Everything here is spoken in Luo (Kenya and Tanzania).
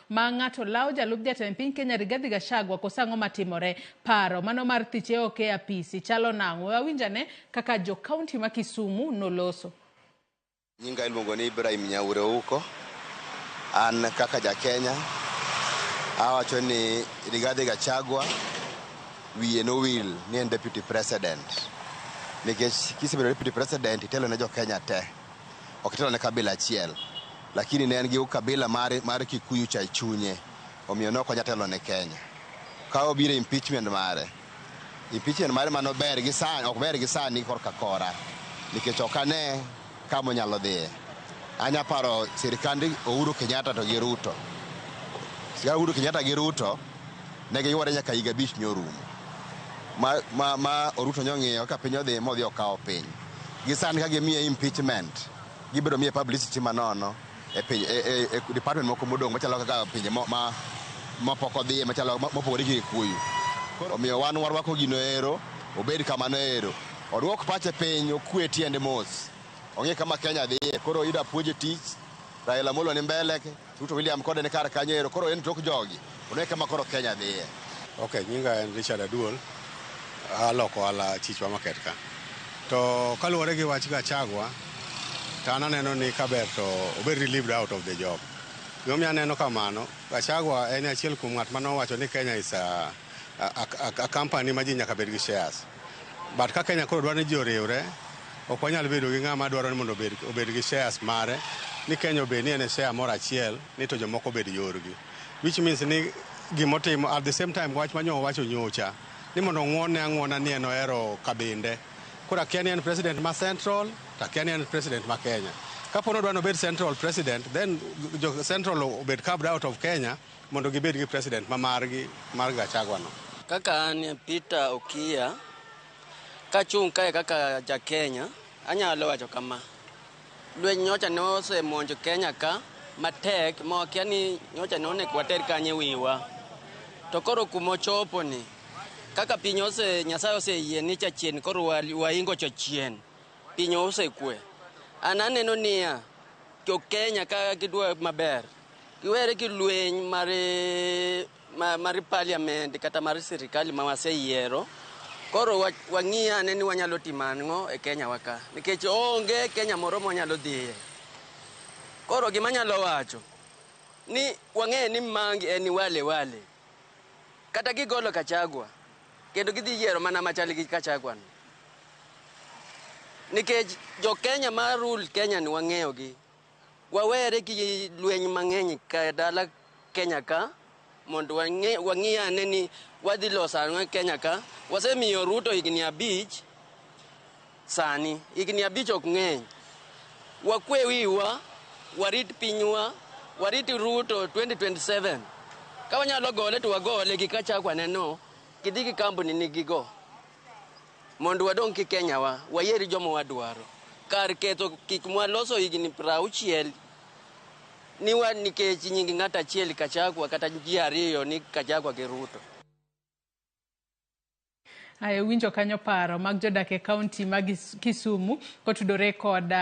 ma ng'ato lawo jalup jatend piny Kenya Rigathi Gachagua kosango matimore paro mano mar thiche oke apisi chalo nang'o awinjane kaka jo kaunti ma Kisumu noloso. Nyinga iluongo ni Ibrahim Nyaure huko an kaka ja Kenya awacho ni Rigathi Gachagua wiye no will ni en deputy president nikech kisebedo deputy president itelo ne jo Kenya te ok itelo ne kabila achiel lakini ne en gi kabila mar Kikuyu cha chunye omiyo ne ok onyalo telo ne Kenya ka obiro impeachment mare mano ber gi sani ok ber gi sani korka kora nikech ok ane kama nyalo dhiye. Anya paro sirikand Uhuru Kenyatta to gi Ruto. Sirikand Uhuru Kenyatta gi Ruto ne giyware nyaka higa 5 nyorumo. Ma Ruto nyong'iyo ka piny odhi modhi okawo piny. Gi sani ka gimiye impeachment gibedo miye publicity manono e piny e department moko modong' machalo kaka pinje ma pok odhiye machalo mopogore gi Kikuyu. Omiyo wan warwako gino ero obed kamano ero. Odwok pache piny okwe tiende mos. Ong'e kama Kenya dhiye koro ida puonje tich Raila Amolo ni mbele Ruto William kode ne kar kanyo ero koro en tok jogi ong'e kama koro Kenya dhiye. Okay, nyinga en Richard Aduol aloko ala chichwa market ka to kaluwore gi wach Gachagua to aneno ni kaber to obed relieved out of the job. Yomi aneno kamano Gachagua en achiel kuom ng'at mano wacho ni Kenya is a company ma ji nyaka bed gi shares but ka Kenya koro dwaro ni ji oriwre ok wanyal bedo gi ng'ama dwaro ni mondo obed gi shares mare ni Kenya obed ni en share moro achiel ni to jomoko bed yorgi which means ni gimotimo at the same time wach manyo wacho nyocha ni mondo ng'wona ni en ohero kabinde koro akia ni en president ma central to akia ni en president ma Kenya kapo nodwa nobed central president then jo central obed carved out of Kenya mondo gibed gi president ma mar Gachagua no. Kaka an Peter Okia kachung' kae kaka ja Kenya anyalo wacho kama lweny nyocha ne osemonjo Kenya ka matek ma akia ni nyocha ne onego water kanye wiwa to koro kumochopo ni kaka piny Nyasaye oseyie ni chachien koro waingo chachien piny osekwe an aneno niya jo Kenya ka gidwa maber giwere gi lweny mar parliament kata mar sirikali ma waseyiero koro wang'iya ane ni wanyalo timo ang'o e Kenya waka nikech onge Kenya moro monyalo dhiye koro gima nyalo wacho ni wang'e ni mangi en wale kata gigolo Gachagua kendo gidhi yiero mana machal gi Gachagua nikech jo Kenya ma rule Kenya ni wang'eyo gi wawere gi lweny mang'eny ka dala Kenya ka mondo wang'iya ane ni wadhi loso ang'o Kenya ka wasemiyo Ruto higni 5 sani higni 5 ok ng'eny wakwe wiwa warit pinywa warit Ruto 2027 ka wanyalo gole to wagole gi Gachagua neno kidhi gi company ni gigo mondo wadong' ki Kenya wayieri jomo wadwaro kar ketho kik mwaloso higni 60 nikech nying ng'ata achiel Gachagua kata ji ariyo ni Gachagua gi Ruto. Winjo kanyo paro mag jodak e kaunti mag Kisumu kotudore koda